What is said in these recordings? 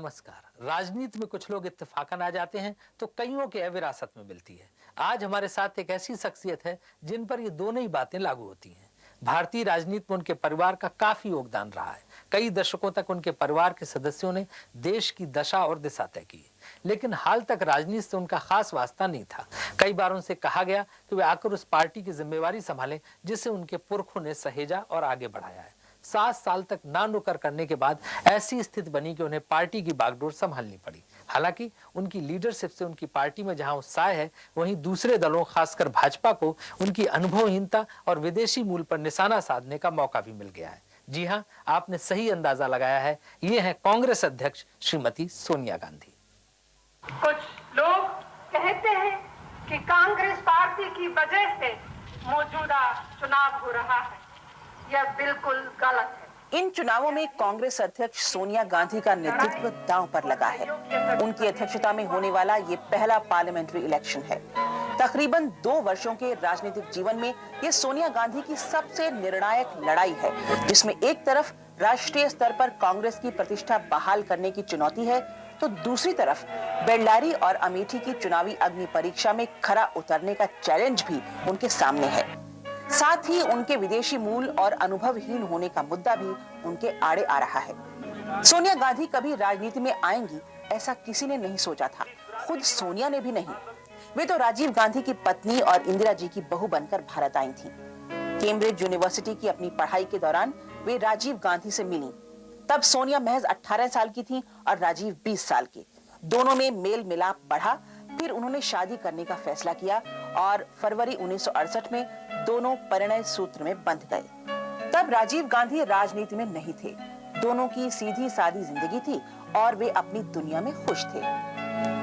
नमस्कार। राजनीति में कुछ लोग इत्तेफाकन आ जाते हैं तो कईयों के विरासत में मिलती है। आज हमारे साथ एक ऐसी शख्सियत है जिन पर ये दोनों ही बातें लागू होती हैं। भारतीय राजनीति में उनके परिवार का काफी योगदान रहा है। कई दशकों तक उनके परिवार के सदस्यों ने देश की दशा और दिशा तय की, लेकिन हाल तक राजनीति से उनका खास वास्ता नहीं था। कई बार उनसे कहा गया कि वे आकर उस पार्टी की जिम्मेवारी संभालें जिसे उनके पुरखों ने सहेजा और आगे बढ़ाया है। 7 साल तक ना नुकर करने के बाद ऐसी स्थिति बनी कि उन्हें पार्टी की बागडोर संभालनी पड़ी। हालांकि उनकी लीडरशिप से उनकी पार्टी में जहां उत्साह है, वहीं दूसरे दलों खासकर भाजपा को उनकी अनुभवहीनता और विदेशी मूल पर निशाना साधने का मौका भी मिल गया है। जी हां, आपने सही अंदाजा लगाया है। ये है कांग्रेस अध्यक्ष श्रीमती सोनिया गांधी। कुछ लोग कहते हैं कि कांग्रेस पार्टी की वजह से मौजूदा चुनाव हो रहा है। यह बिल्कुल गलत है। इन चुनावों में कांग्रेस अध्यक्ष सोनिया गांधी का नेतृत्व दांव पर लगा है। उनकी अध्यक्षता में होने वाला ये पहला पार्लियामेंट्री इलेक्शन है। तकरीबन 2 वर्षों के राजनीतिक जीवन में ये सोनिया गांधी की सबसे निर्णायक लड़ाई है, जिसमें एक तरफ राष्ट्रीय स्तर पर कांग्रेस की प्रतिष्ठा बहाल करने की चुनौती है, तो दूसरी तरफ बेल्लारी और अमेठी की चुनावी अग्नि परीक्षा में खरा उतरने का चैलेंज भी उनके सामने है। साथ ही उनके विदेशी मूल और अनुभवहीन होने का मुद्दा भी उनके आड़े आ रहा है। सोनिया गांधी कभी राजनीति में आएंगी, ऐसा किसी ने नहीं सोचा था, खुद सोनिया ने भी नहीं। वे तो राजीव गांधी की पत्नी और इंदिरा जी की बहू बनकर भारत आई थीं। कैम्ब्रिज यूनिवर्सिटी की अपनी पढ़ाई के दौरान वे राजीव गांधी से मिली। तब सोनिया महज 18 साल की थी और राजीव 20 साल के। दोनों में मेल मिलाप बढ़ा। फिर उन्होंने शादी करने का फैसला किया और फरवरी 1968 में दोनों परिणय सूत्र में बंध गए। तब राजीव गांधी राजनीति में नहीं थे। दोनों की सीधी सादी जिंदगी थी और वे अपनी दुनिया में खुश थे।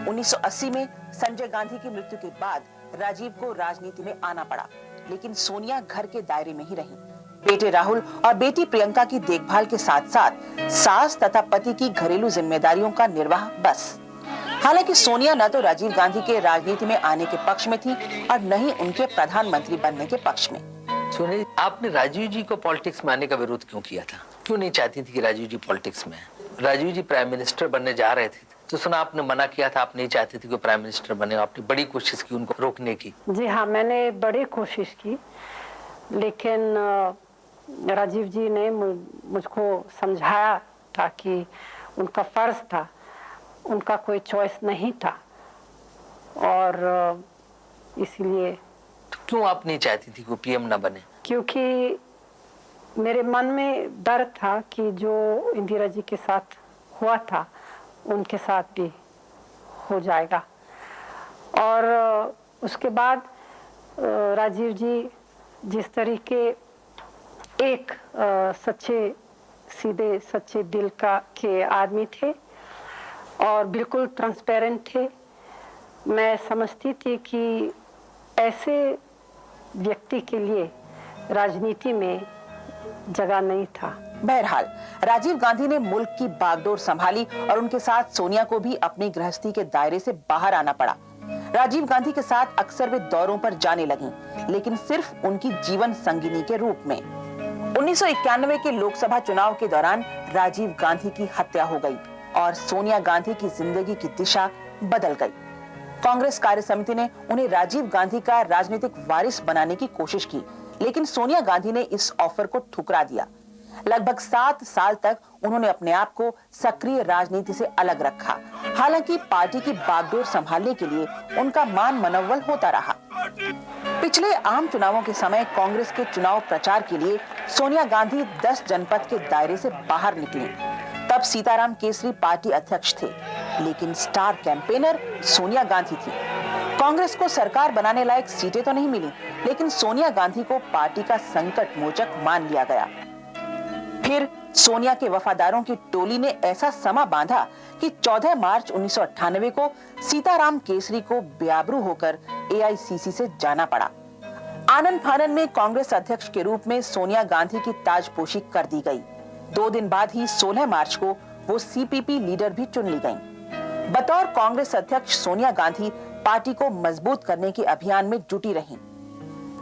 1980 में संजय गांधी की मृत्यु के बाद राजीव को राजनीति में आना पड़ा, लेकिन सोनिया घर के दायरे में ही रही। बेटे राहुल और बेटी प्रियंका की देखभाल के साथ साथ सास तथा पति की घरेलू जिम्मेदारियों का निर्वाह बस। हालांकि सोनिया न तो राजीव गांधी के राजनीति में आने के पक्ष में थी और न ही उनके प्रधानमंत्री बनने के पक्ष में। सोनिया, आपने राजीव जी को पॉलिटिक्स में आने का विरोध क्यों किया था? क्यों नहीं चाहती थी कि राजीव जी पॉलिटिक्स में? राजीव जी प्राइम मिनिस्टर बनने जा रहे थे तो सुना आपने मना किया था, आप नहीं चाहती थी कि प्राइम मिनिस्टर बने। आपने बड़ी कोशिश की उनको रोकने की। जी हाँ, मैंने बड़ी कोशिश की, लेकिन राजीव जी ने मुझको समझाया था कि उनका फर्ज था, उनका कोई चॉइस नहीं था, और इसीलिए। तो क्यों आप नहीं चाहती थी कि पीएम ना बने? क्योंकि मेरे मन में डर था कि जो इंदिरा जी के साथ हुआ था उनके साथ भी हो जाएगा। और उसके बाद राजीव जी जिस तरीके एक सच्चे सीधे सच्चे दिल के आदमी थे और बिल्कुल ट्रांसपेरेंट थे, मैं समझती थी कि ऐसे व्यक्ति के लिए राजनीति में जगह नहीं था। बहरहाल राजीव गांधी ने मुल्क की बागडोर संभाली और उनके साथ सोनिया को भी अपनी गृहस्थी के दायरे से बाहर आना पड़ा। राजीव गांधी के साथ अक्सर वे दौरों पर जाने लगी, लेकिन सिर्फ उनकी जीवन संगिनी के रूप में। 1991 के लोकसभा चुनाव के दौरान राजीव गांधी की हत्या हो गई और सोनिया गांधी की जिंदगी की दिशा बदल गई। कांग्रेस कार्य समिति ने उन्हें राजीव गांधी का राजनीतिक वारिस बनाने की कोशिश की, लेकिन सोनिया गांधी ने इस ऑफर को ठुकरा दिया। लगभग 7 साल तक उन्होंने अपने आप को सक्रिय राजनीति से अलग रखा। हालांकि पार्टी की बागडोर संभालने के लिए उनका मान मनोबल होता रहा। पिछले आम चुनावों के समय कांग्रेस के चुनाव प्रचार के लिए सोनिया गांधी 10 जनपद के दायरे से बाहर निकली। तब सीताराम केसरी पार्टी अध्यक्ष थे, लेकिन स्टार कैंपेनर सोनिया गांधी थी। कांग्रेस को सरकार बनाने लायक सीटें तो नहीं मिली, लेकिन सोनिया गांधी को पार्टी का संकट मोचक मान लिया गया। फिर सोनिया के वफादारों की टोली ने ऐसा समा बांधा कि 14 मार्च 1998 को सीताराम केसरी को बेआबरू होकर एआईसीसी से जाना पड़ा। आनन फानन में कांग्रेस अध्यक्ष के रूप में सोनिया गांधी की ताजपोशी कर दी गई। 2 दिन बाद ही 16 मार्च को वो सीपीपी लीडर भी चुन ली गईं। बतौर कांग्रेस अध्यक्ष सोनिया गांधी पार्टी को मजबूत करने के अभियान में जुटी रहीं।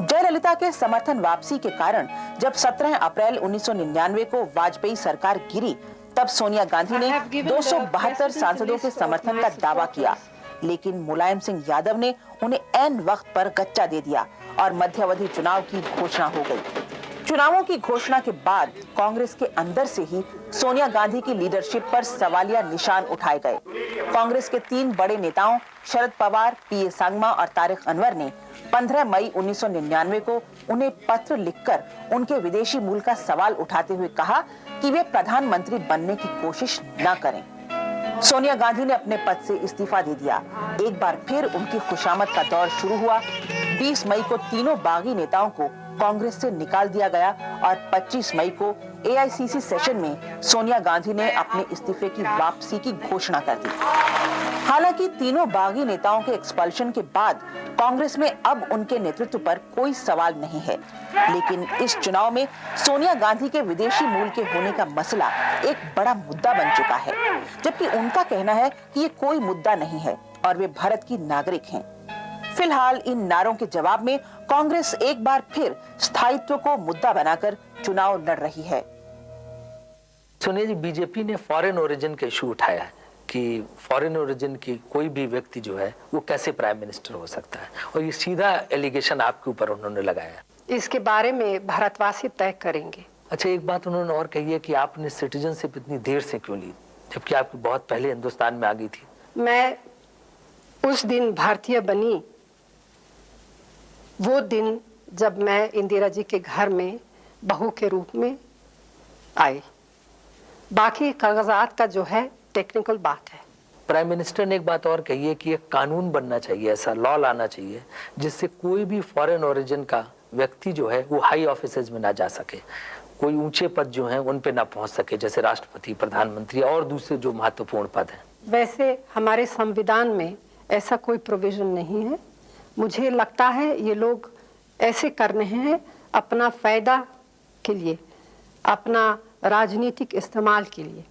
जयललिता के समर्थन वापसी के कारण जब 17 अप्रैल 1999 को वाजपेयी सरकार गिरी, तब तब सोनिया गांधी ने 272 सांसदों के समर्थन का दावा किया, लेकिन मुलायम सिंह यादव ने उन्हें ऐन वक्त पर गच्चा दे दिया और मध्यावधि चुनाव की घोषणा हो गई। चुनावों की घोषणा के बाद कांग्रेस के अंदर से ही सोनिया गांधी की लीडरशिप पर सवालिया निशान उठाए गए। कांग्रेस के 3 बड़े नेताओं शरद पवार, पीए सांगमा और तारिक अनवर ने 15 मई 1999 को उन्हें पत्र लिखकर उनके विदेशी मूल का सवाल उठाते हुए कहा कि वे प्रधानमंत्री बनने की कोशिश न करें। सोनिया गांधी ने अपने पद से इस्तीफा दे दिया। एक बार फिर उनकी खुशामद का दौर शुरू हुआ। 20 मई को तीनों बागी नेताओं को कांग्रेस से निकाल दिया गया और 25 मई को एआईसीसी सेशन में सोनिया गांधी ने अपने इस्तीफे की वापसी की घोषणा कर दी। हालांकि तीनों बागी नेताओं के एक्सपल्शन के बाद कांग्रेस में अब उनके नेतृत्व पर कोई सवाल नहीं है, लेकिन इस चुनाव में सोनिया गांधी के विदेशी मूल के होने का मसला एक बड़ा मुद्दा बन चुका है, जबकि उनका कहना है कि ये कोई मुद्दा नहीं है और वे भारत की नागरिक हैं। फिलहाल इन नारों के जवाब में कांग्रेस एक बार फिर स्थायित्व को मुद्दा बनाकर चुनाव लड़ रही है। सुनिए जी, बीजेपी ने फॉरेन ओरिजिन का इशू उठाया है कि फॉरेन ओरिजिन की कोई भी व्यक्ति जो है वो कैसे प्राइम मिनिस्टर हो सकता है, और ये सीधा एलिगेशन आपके ऊपर उन्होंने लगाया। इसके बारे में भारतवासी तय करेंगे। अच्छा, एक बात उन्होंने और कही है कि आपने सिटीजनशिप इतनी देर से क्यों ली, जबकि आपकी बहुत पहले हिंदुस्तान में आ गई थी। मैं उस दिन भारतीय बनी, वो दिन जब मैं इंदिरा जी के घर में बहू के रूप में आई। बाकी कागजात का जो है टेक्निकल बात है। प्राइम मिनिस्टर ने एक बात और कही है कि एक कानून बनना चाहिए, ऐसा लॉ लाना चाहिए जिससे कोई भी फॉरेन ओरिजिन का व्यक्ति जो है वो हाई ऑफिसेज में ना जा सके, कोई ऊंचे पद जो हैं उन पे ना पहुंच सके, जैसे राष्ट्रपति, प्रधानमंत्री और दूसरे जो महत्वपूर्ण पद हैं। वैसे हमारे संविधान में ऐसा कोई प्रोविजन नहीं है। मुझे लगता है ये लोग ऐसे कर रहे हैं अपना फायदा के लिए, अपना राजनीतिक इस्तेमाल के लिए।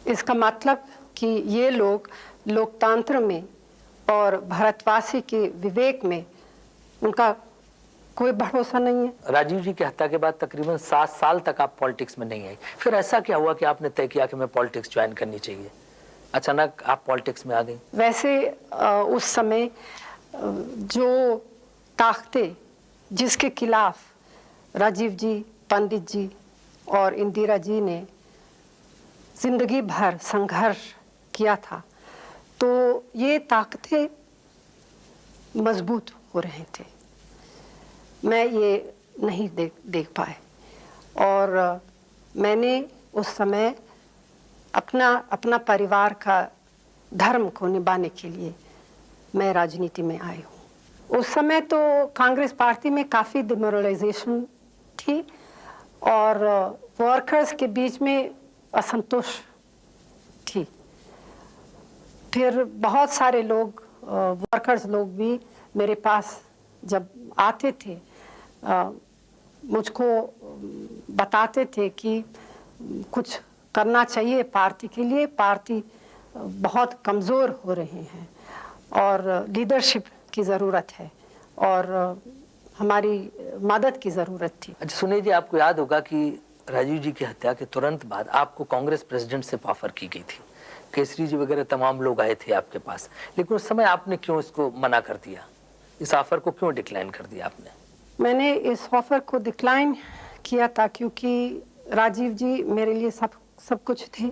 इसका मतलब कि ये लोग लोकतंत्र में और भारतवासी के विवेक में उनका कोई भरोसा नहीं है। राजीव जी की हत्या के बाद तकरीबन 7 साल तक आप पॉलिटिक्स में नहीं आई, फिर ऐसा क्या हुआ कि आपने तय किया कि मैं पॉलिटिक्स ज्वाइन करनी चाहिए, अचानक आप पॉलिटिक्स में आ गई? वैसे उस समय जो ताकतें जिसके खिलाफ राजीव जी, पंडित जी और इंदिरा जी ने जिंदगी भर संघर्ष किया था, तो ये ताकतें मजबूत हो रहे थे। मैं ये नहीं देख पाए और मैंने उस समय अपना परिवार का धर्म को निभाने के लिए मैं राजनीति में आई हूँ। उस समय तो कांग्रेस पार्टी में काफ़ी डिमोरलाइजेशन थी और वर्कर्स के बीच में असंतोष थी। फिर बहुत सारे लोग, वर्कर्स लोग भी मेरे पास जब आते थे, मुझको बताते थे कि कुछ करना चाहिए पार्टी के लिए, पार्टी बहुत कमज़ोर हो रही हैं और लीडरशिप की ज़रूरत है और हमारी मदद की ज़रूरत थी। अच्छा सुनिए जी, आपको याद होगा कि राजीव जी की हत्या के तुरंत बाद आपको कांग्रेस प्रेसिडेंट से ऑफर की गई थी, केसरी जी वगैरह तमाम लोग आए थे आपके पास, लेकिन उस समय आपने क्यों इसको मना कर दिया, इस ऑफर को क्यों डिक्लाइन कर दिया आपने? मैंने इस ऑफर को डिक्लाइन किया था क्योंकि राजीव जी मेरे लिए सब कुछ थे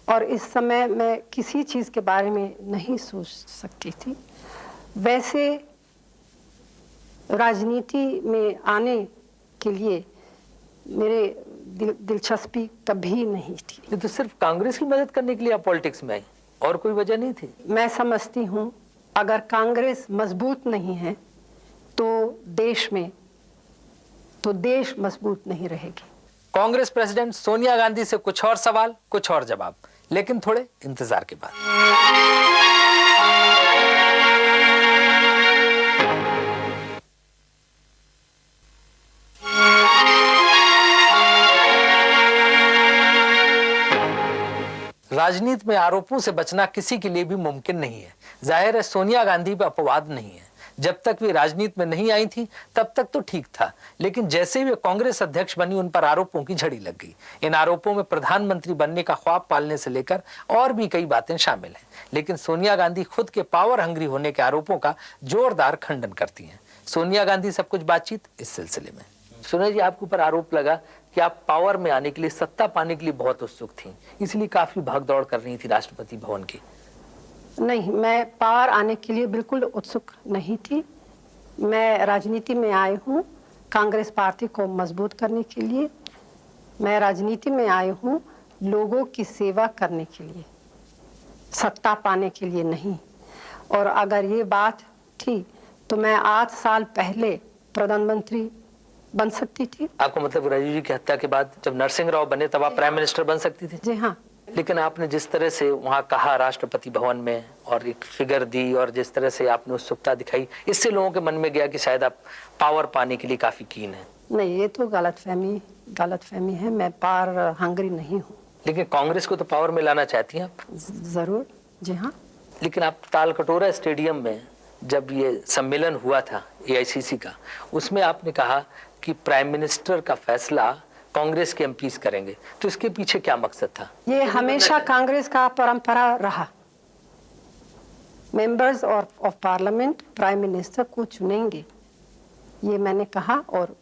और इस समय मैं किसी चीज़ के बारे में नहीं सोच सकती थी। वैसे राजनीति में आने के लिए मेरे दिलचस्पी कभी नहीं थी। ये तो सिर्फ कांग्रेस की मदद करने के लिए आप पॉलिटिक्स में आई, और कोई वजह नहीं थी? मैं समझती हूँ अगर कांग्रेस मजबूत नहीं है तो देश मजबूत नहीं रहेगी। कांग्रेस प्रेसिडेंट सोनिया गांधी से कुछ और सवाल, कुछ और जवाब, लेकिन थोड़े इंतजार के बाद। राजनीति में आरोपों से बचना किसी के लिए भी मुमकिन नहीं है। जाहिर है सोनिया गांधी पर अपवाद नहीं है। जब तक वे राजनीति में नहीं आई थी तब तक तो ठीक था, लेकिन जैसे ही वे कांग्रेस अध्यक्ष बनी उन पर आरोपों की झड़ी लग गई। इन आरोपों में प्रधानमंत्री बनने का ख्वाब पालने से लेकर और भी कई बातें शामिल हैं। लेकिन सोनिया गांधी खुद के पावर हंग्री होने के आरोपों का जोरदार खंडन करती हैं। सोनिया गांधी सब कुछ बातचीत इस सिलसिले में। सोनिया जी, आपके ऊपर आरोप लगा कि आप पावर में आने के लिए, सत्ता पाने के लिए बहुत उत्सुक थी, इसलिए काफी भागदौड़ कर रही थी राष्ट्रपति भवन की। नहीं, मैं पावर आने के लिए बिल्कुल उत्सुक नहीं थी। मैं राजनीति में आई हूँ कांग्रेस पार्टी को मजबूत करने के लिए। मैं राजनीति में आई हूँ लोगों की सेवा करने के लिए, सत्ता पाने के लिए नहीं। और अगर ये बात थी तो मैं 8 साल पहले प्रधानमंत्री बन सकती थी। आपको मतलब राजीव जी की हत्या के बाद जब नरसिंह राव बने तब आप प्राइम मिनिस्टर बन सकती थी? जी हाँ। लेकिन आपने जिस तरह से वहाँ कहा राष्ट्रपति भवन में और एक फिगर दी और जिस तरह से आपने उत्सुकता दिखाई, इससे लोगों के मन में गया कि शायद आप पावर पाने के लिए काफी कीन है। नहीं, ये तो गलतफहमी है। मैं पावर हंग्री नहीं हूँ। लेकिन कांग्रेस को तो पावर में लाना चाहती हैं आप? जरूर, जी हाँ। लेकिन आप तालकटोरा स्टेडियम में जब ये सम्मेलन हुआ था एआईसीसी का, उसमें आपने कहा कि प्राइम मिनिस्टर का फैसला कांग्रेस के एमपीज करेंगे, तो इसके पीछे क्या मकसद था? ये हमेशा कांग्रेस का परंपरा रहा। Members of parliament prime minister को चुनेंगे, ये मैंने कहा और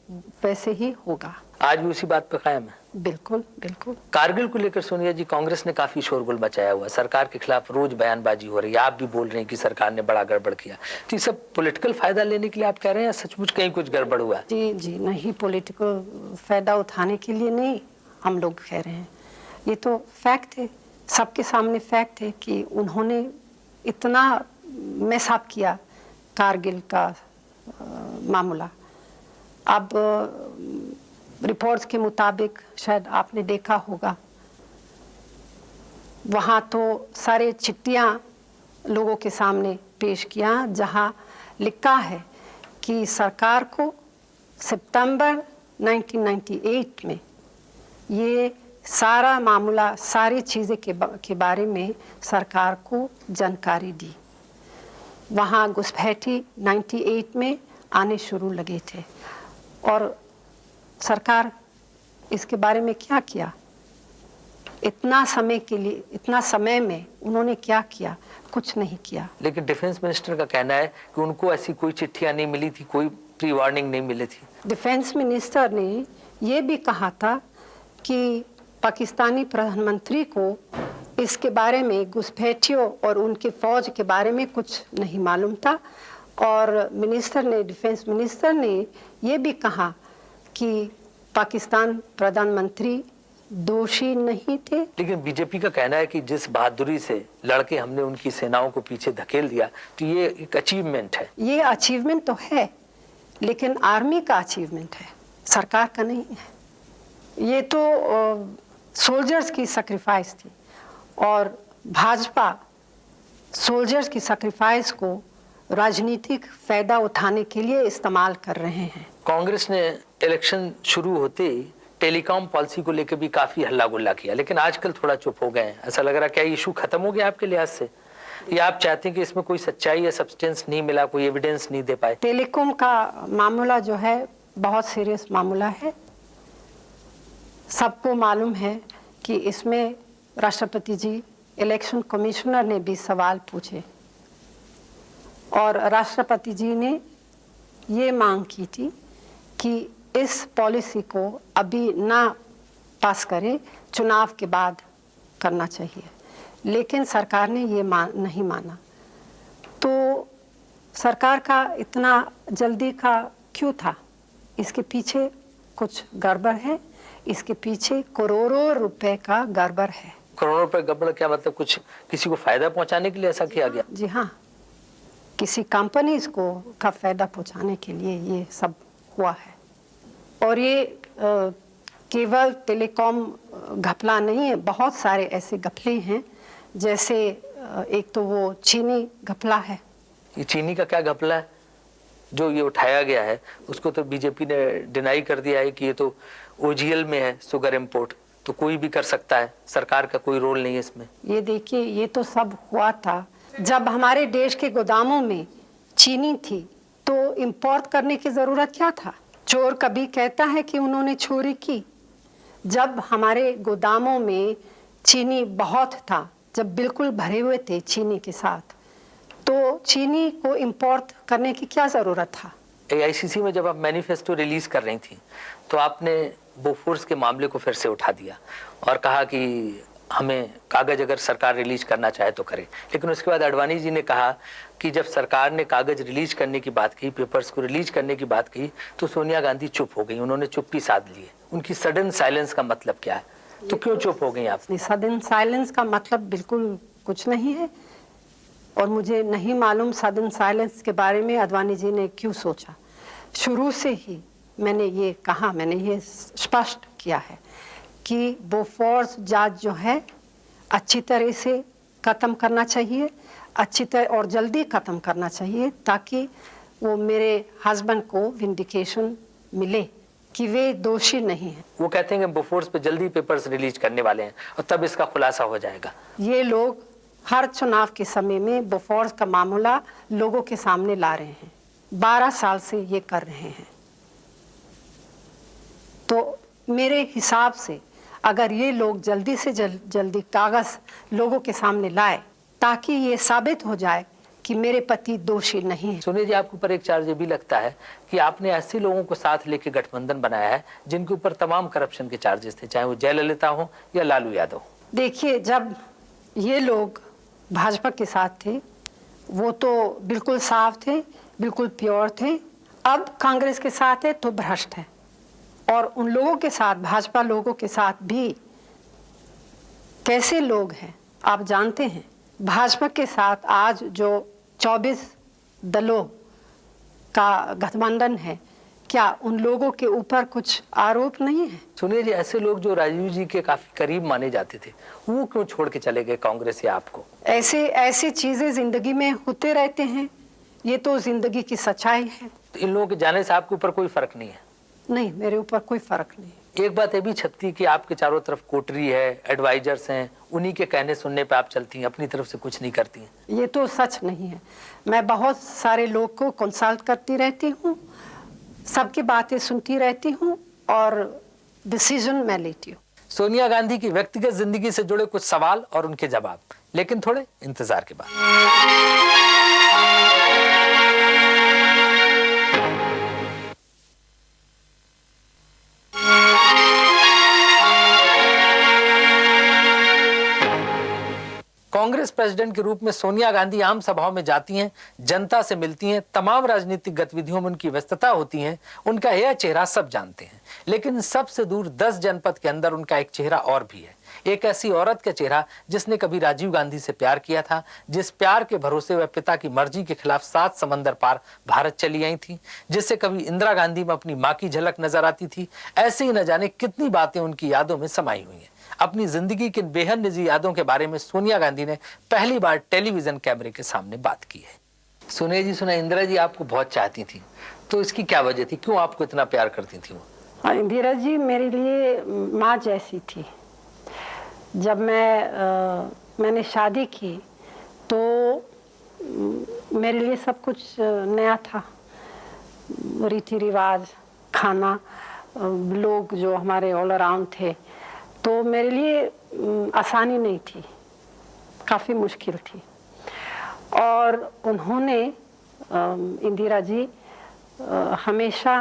वैसे ही होगा। आज भी उसी बात पर कायम है? बिल्कुल बिल्कुल। कारगिल को लेकर सोनिया जी कांग्रेस ने काफी शोरगुल मचाया हुआ, सरकार के खिलाफ रोज बयानबाजी हो रही है, आप भी बोल रहे हैं कि सरकार ने बड़ा गड़बड़ किया, तो ये सब पॉलिटिकल फायदा लेने के लिए आप कह रहे हैं या सचमुच कहीं कुछ गड़बड़ हुआ? जी जी नहीं, पॉलिटिकल फायदा उठाने के लिए नहीं हम लोग कह रहे हैं। ये तो फैक्ट है, सबके सामने फैक्ट है कि उन्होंने इतना मैसअप किया कारगिल का मामला। अब रिपोर्ट्स के मुताबिक, शायद आपने देखा होगा, वहाँ तो सारे चिट्ठियाँ लोगों के सामने पेश किया जहाँ लिखा है कि सरकार को सितंबर 1998 में ये सारा मामला, सारी चीज़ें के बारे में सरकार को जानकारी दी। वहाँ घुसपैठी 98 में आने शुरू लगे थे और सरकार इसके बारे में क्या किया? इतना समय के लिए, इतना समय में उन्होंने क्या किया? कुछ नहीं किया। लेकिन डिफेंस मिनिस्टर का कहना है कि उनको ऐसी कोई चिट्ठियां नहीं मिली थी, कोई प्री वार्निंग नहीं मिली थी। डिफेंस मिनिस्टर ने ये भी कहा था कि पाकिस्तानी प्रधानमंत्री को इसके बारे में, घुसपैठियों और उनके फौज के बारे में कुछ नहीं मालूम था। और मिनिस्टर ने, डिफेंस मिनिस्टर ने ये भी कहा कि पाकिस्तान प्रधानमंत्री दोषी नहीं थे। लेकिन बीजेपी का कहना है कि जिस बहादुरी से लड़के हमने उनकी सेनाओं को पीछे धकेल दिया, तो ये एक अचीवमेंट है। ये अचीवमेंट तो है, लेकिन आर्मी का अचीवमेंट है, सरकार का नहीं है। ये तो सोल्जर्स की सैक्रिफाइस थी और भाजपा सोल्जर्स की सैक्रिफाइस को राजनीतिक फायदा उठाने के लिए इस्तेमाल कर रहे हैं। कांग्रेस ने इलेक्शन शुरू होते ही टेलीकॉम पॉलिसी को लेकर भी काफी हल्ला गुल्ला किया, लेकिन आजकल थोड़ा चुप हो गए हैं। ऐसा लग रहा है क्या इशू खत्म हो गया आपके लिहाज से, या आप चाहते हैं कि इसमें कोई सच्चाई या सब्सटेंस नहीं मिला, कोई एविडेंस नहीं दे पाए? टेलीकॉम का मामला जो है बहुत सीरियस मामला है। सबको मालूम है कि इसमें राष्ट्रपति जी, इलेक्शन कमिश्नर ने भी सवाल पूछे और राष्ट्रपति जी ने ये मांग की थी कि इस पॉलिसी को अभी ना पास करे, चुनाव के बाद करना चाहिए, लेकिन सरकार ने ये नहीं माना। तो सरकार का इतना जल्दी का क्यों था? इसके पीछे कुछ गड़बड़ है, इसके पीछे करोड़ों रुपए का गड़बड़ है। करोड़ों रुपए गड़बड़ क्या मतलब? कुछ किसी को फायदा पहुंचाने के लिए ऐसा किया गया? जी हाँ, किसी कंपनीज को का फायदा पहुंचाने के लिए ये सब हुआ है। और ये केवल टेलीकॉम घपला नहीं है, बहुत सारे ऐसे घपले हैं। जैसे एक तो वो चीनी घपला है। ये चीनी का क्या घपला है जो ये उठाया गया है? उसको तो बीजेपी ने डिनाई कर दिया है कि ये तो ओजीएल में है, शुगर इंपोर्ट, तो कोई भी कर सकता है, सरकार का कोई रोल नहीं है इसमें। ये देखिए, ये तो सब हुआ था जब हमारे देश के गोदामों में चीनी थी, तो इंपोर्ट करने की ज़रूरत क्या था? चोर कभी कहता है कि उन्होंने चोरी की। जब हमारे गोदामों में चीनी बहुत था, जब बिल्कुल भरे हुए थे चीनी के साथ, तो चीनी को इंपोर्ट करने की क्या ज़रूरत था? AICC में जब आप मैनिफेस्टो रिलीज कर रही थी तो आपने बोफोर्स के मामले को फिर से उठा दिया और कहा कि हमें कागज अगर सरकार रिलीज करना चाहे तो करे। लेकिन उसके बाद आडवाणी जी ने कहा कि जब सरकार ने कागज रिलीज करने की बात की, पेपर्स को रिलीज करने की बात की, तो सोनिया गांधी चुप हो गई, उन्होंने चुप्पी साध ली है। उनकी सडन साइलेंस का मतलब क्या है? तो क्यों चुप हो गई आप? सडन साइलेंस का मतलब बिल्कुल कुछ नहीं है और मुझे नहीं मालूम सडन साइलेंस के बारे में आडवाणी जी ने क्यों सोचा। शुरू से ही मैंने ये कहा, मैंने ये स्पष्ट किया है कि बोफोर्स जांच जो है अच्छी तरह से ख़त्म करना चाहिए, अच्छी तरह और जल्दी ख़त्म करना चाहिए, ताकि वो मेरे हस्बैंड को विंडिकेशन मिले कि वे दोषी नहीं हैं। वो कहते हैं कि बोफोर्स पे जल्दी पेपर्स रिलीज करने वाले हैं और तब इसका खुलासा हो जाएगा। ये लोग हर चुनाव के समय में बोफोर्स का मामला लोगों के सामने ला रहे हैं, 12 साल से ये कर रहे हैं। तो मेरे हिसाब से अगर ये लोग जल्दी से जल्दी कागज लोगों के सामने लाए ताकि ये साबित हो जाए कि मेरे पति दोषी नहीं है। सुनिए जी, आपके ऊपर एक चार्ज ये भी लगता है कि आपने ऐसे लोगों को साथ लेके गठबंधन बनाया है जिनके ऊपर तमाम करप्शन के चार्जेस थे, चाहे वो जयललिता हो या लालू यादव। देखिए, जब ये लोग भाजपा के साथ थे वो तो बिल्कुल साफ थे, बिल्कुल प्योर थे। अब कांग्रेस के साथ है तो भ्रष्ट है। और उन लोगों के साथ, भाजपा लोगों के साथ भी कैसे लोग हैं आप जानते हैं। भाजपा के साथ आज जो 24 दलों का गठबंधन है, क्या उन लोगों के ऊपर कुछ आरोप नहीं है? सुनिए जी, ऐसे लोग जो राजीव जी के काफी करीब माने जाते थे, वो क्यों छोड़ के चले गए कांग्रेस या आपको? ऐसी चीजें जिंदगी में होते रहते हैं, ये तो जिंदगी की सच्चाई है। तो इन लोगों के जाने से आपके ऊपर कोई फर्क नहीं है? नहीं, मेरे ऊपर कोई फर्क नहीं। एक बात ये भी छत्ती कि आपके चारों तरफ कोटरी है, एडवाइजर्स हैं, उन्हीं के कहने सुनने पे आप चलती हैं, अपनी तरफ से कुछ नहीं करती हैं। ये तो सच नहीं है। मैं बहुत सारे लोग को कंसल्ट करती रहती हूँ, सबकी बातें सुनती रहती हूँ और डिसीजन मैं लेती हूँ। सोनिया गांधी की व्यक्तिगत जिंदगी से जुड़े कुछ सवाल और उनके जवाब, लेकिन थोड़े इंतजार के बाद। कांग्रेस प्रेसिडेंट के रूप में सोनिया गांधी आम सभाओं में जाती हैं, जनता से मिलती हैं, तमाम राजनीतिक गतिविधियों में उनकी व्यस्तता होती है। उनका यह चेहरा सब जानते हैं, लेकिन सबसे दूर 10 जनपद के अंदर उनका एक चेहरा और भी है। एक ऐसी औरत का चेहरा जिसने कभी राजीव गांधी से प्यार किया था, जिस प्यार के भरोसे वह पिता की मर्जी के खिलाफ 7 समंदर पार भारत चली आई थी, जिससे कभी इंदिरा गांधी में अपनी माँ की झलक नजर आती थी। ऐसे ही न जाने कितनी बातें उनकी यादों में समाई हुई हैं। अपनी जिंदगी की बेहद निजी यादों के बारे में सोनिया गांधी ने पहली बार टेलीविजन कैमरे के सामने बात की है। सुनिए जी, सुना इंदिरा जी आपको बहुत चाहती थी, तो इसकी क्या वजह थी? क्यों आपको इतना प्यार करती थी वो? इंदिरा जी मेरे लिए माँ जैसी थी। जब मैंने शादी की तो मेरे लिए सब कुछ नया था। रीति रिवाज, खाना, लोग जो हमारे ऑल अराउंड थे, तो मेरे लिए आसानी नहीं थी, काफ़ी मुश्किल थी। और उन्होंने, इंदिरा जी हमेशा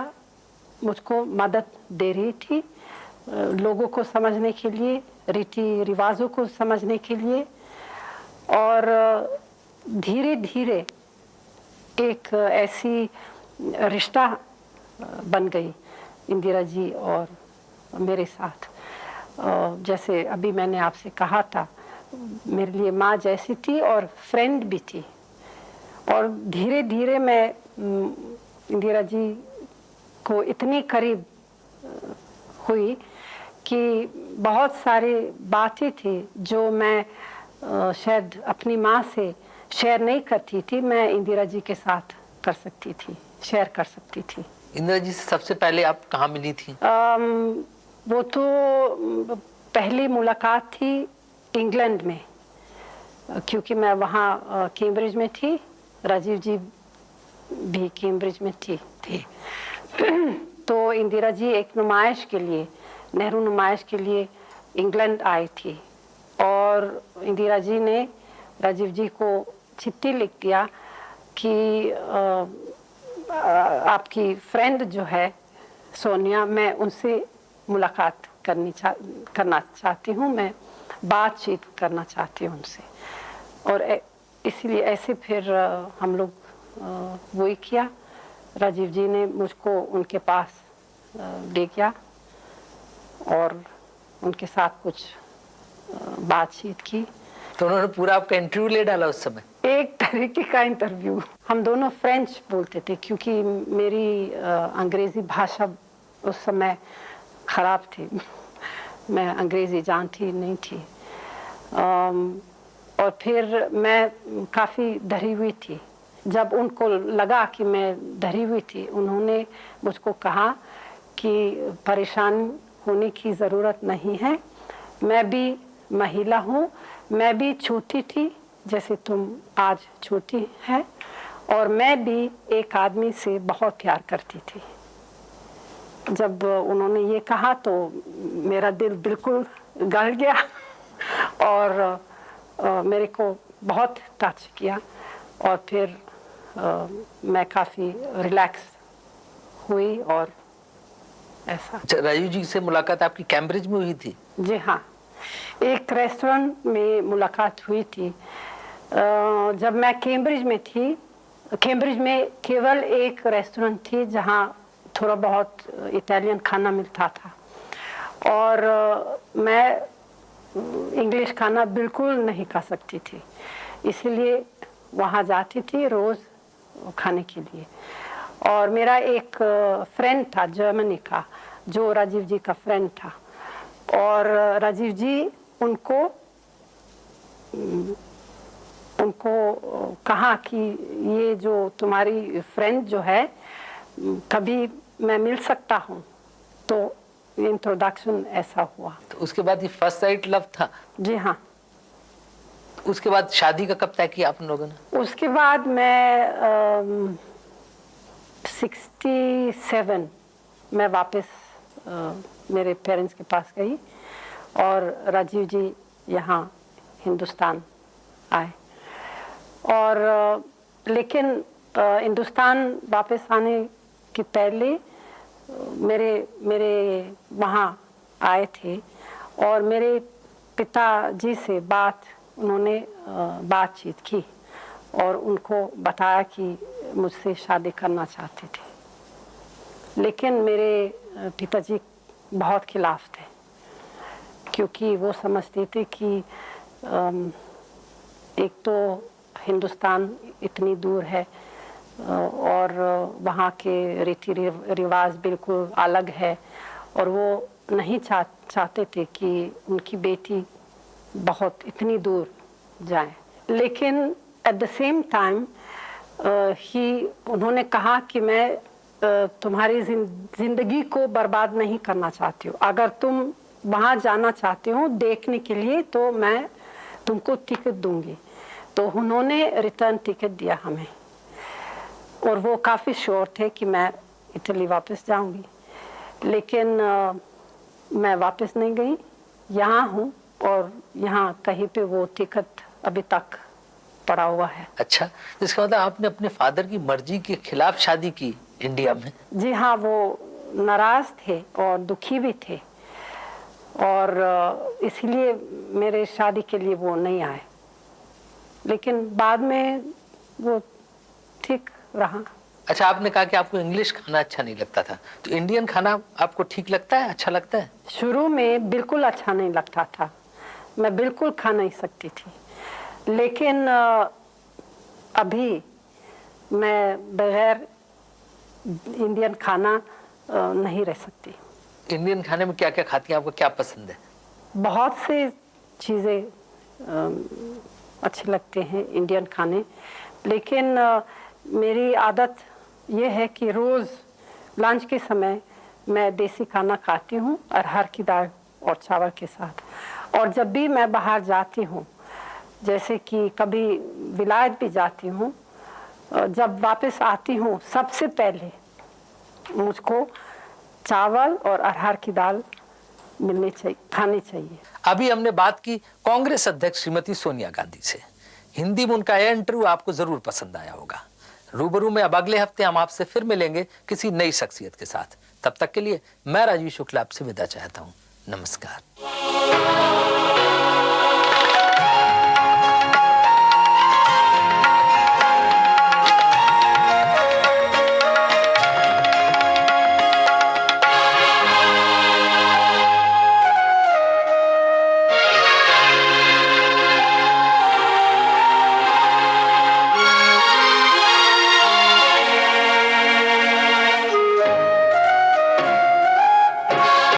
मुझको मदद दे रही थी, लोगों को समझने के लिए, रीति रिवाजों को समझने के लिए। और धीरे धीरे एक ऐसी रिश्ता बन गई इंदिरा जी और मेरे साथ। जैसे अभी मैंने आपसे कहा था, मेरे लिए माँ जैसी थी और फ्रेंड भी थी। और धीरे धीरे मैं इंदिरा जी को इतनी करीब हुई कि बहुत सारी बातें थी जो मैं शायद अपनी माँ से शेयर नहीं करती थी, मैं इंदिरा जी के साथ कर सकती थी, शेयर कर सकती थी। इंदिरा जी से सबसे पहले आप कहाँ मिली थी? वो तो पहली मुलाकात थी इंग्लैंड में, क्योंकि मैं वहाँ कैम्ब्रिज में थी। राजीव जी भी कैम्ब्रिज में थे। तो इंदिरा जी एक नुमाइश के लिए, नेहरू नुमाइश के लिए इंग्लैंड आई थी और इंदिरा जी ने राजीव जी को चिट्ठी लिख दिया कि आपकी फ्रेंड जो है सोनिया, मैं उनसे मुलाकात करना चाहती हूँ, मैं बातचीत करना चाहती हूँ उनसे। और इसलिए ऐसे फिर हम लोग वही किया। राजीव जी ने मुझको उनके पास ले गया और उनके साथ कुछ बातचीत की। तो उन्होंने पूरा आपका इंटरव्यू ले डाला उस समय? एक तरीके का इंटरव्यू। हम दोनों फ्रेंच बोलते थे क्योंकि मेरी अंग्रेजी भाषा उस समय खराब थी, मैं अंग्रेजी जानती नहीं थी। और फिर मैं काफ़ी डरी हुई थी। जब उनको लगा कि मैं डरी हुई थी, उन्होंने मुझको कहा कि परेशान होने की ज़रूरत नहीं है, मैं भी महिला हूँ, मैं भी छोटी थी जैसे तुम आज छोटी है, और मैं भी एक आदमी से बहुत प्यार करती थी। जब उन्होंने ये कहा तो मेरा दिल बिल्कुल गल गया और मेरे को बहुत टच किया और फिर मैं काफ़ी रिलैक्स हुई। और ऐसा। राजीव जी से मुलाकात आपकी कैम्ब्रिज में हुई थी? जी हाँ, एक रेस्टोरेंट में मुलाकात हुई थी। जब मैं कैम्ब्रिज में थी, कैम्ब्रिज में केवल एक रेस्टोरेंट थी जहाँ थोड़ा बहुत इटालियन खाना मिलता था और मैं इंग्लिश खाना बिल्कुल नहीं खा सकती थी, इसलिए वहाँ जाती थी रोज़ खाने के लिए। और मेरा एक फ्रेंड था जर्मनी का, जो राजीव जी का फ्रेंड था, और राजीव जी उनको कहा कि ये जो तुम्हारी फ्रेंड जो है, कभी मैं मिल सकता हूँ। तो इंट्रोडक्शन ऐसा हुआ। तो उसके बाद ये फर्स्ट साइट लव था? जी हाँ। उसके बाद शादी का कब तय किया आप लोगों ने? उसके बाद मैं 67 मैं वापस मेरे पेरेंट्स के पास गई और राजीव जी यहाँ हिंदुस्तान आए। और लेकिन हिंदुस्तान वापस आने के पहले मेरे वहाँ आए थे और मेरे पिताजी से उन्होंने बातचीत की और उनको बताया कि मुझसे शादी करना चाहते थे। लेकिन मेरे पिताजी बहुत खिलाफ थे क्योंकि वो समझते थे कि एक तो हिंदुस्तान इतनी दूर है और वहाँ के रीति रिवाज बिल्कुल अलग है और वो नहीं चाहते थे कि उनकी बेटी बहुत इतनी दूर जाए। लेकिन एट द सेम टाइम उन्होंने कहा कि मैं तुम्हारी ज़िंदगी को बर्बाद नहीं करना चाहती हूँ। अगर तुम वहाँ जाना चाहते हो देखने के लिए तो मैं तुमको टिकट दूंगी। तो उन्होंने रिटर्न टिकट दिया हमें और वो काफ़ी श्योर थे कि मैं इटली वापस जाऊंगी। लेकिन मैं वापस नहीं गई, यहाँ हूँ और यहाँ कहीं पे वो टिकट अभी तक पड़ा हुआ है। अच्छा, इसका मतलब आपने अपने फादर की मर्जी के खिलाफ शादी की इंडिया में? जी हाँ, वो नाराज थे और दुखी भी थे और इसलिए मेरे शादी के लिए वो नहीं आए। लेकिन बाद में वो ठीक रहा। अच्छा, आपने कहा कि आपको इंग्लिश खाना अच्छा नहीं लगता था, तो इंडियन खाना आपको ठीक लगता है, अच्छा लगता है? शुरू में बिल्कुल अच्छा नहीं लगता था, मैं बिल्कुल खा नहीं सकती थी। लेकिन अभी मैं बगैर इंडियन खाना नहीं रह सकती। इंडियन खाने में क्या क्या खाती हैं, आपको क्या पसंद है? बहुत से चीज़ें अच्छे लगते हैं इंडियन खाने, लेकिन मेरी आदत ये है कि रोज़ लंच के समय मैं देसी खाना खाती हूँ अरहर की दाल और चावल के साथ। और जब भी मैं बाहर जाती हूँ, जैसे कि कभी विलायत भी जाती हूँ, जब वापस आती हूँ सबसे पहले मुझको चावल और अरहर की दाल मिलनी चाहिए, खानी चाहिए। अभी हमने बात की कांग्रेस अध्यक्ष श्रीमती सोनिया गांधी से। हिंदी में उनका यह इंटरव्यू आपको जरूर पसंद आया होगा। रूबरू में अब अगले हफ्ते हम आपसे फिर मिलेंगे किसी नई शख्सियत के साथ। तब तक के लिए मैं राजीव शुक्ला आपसे विदा चाहता हूँ। नमस्कार।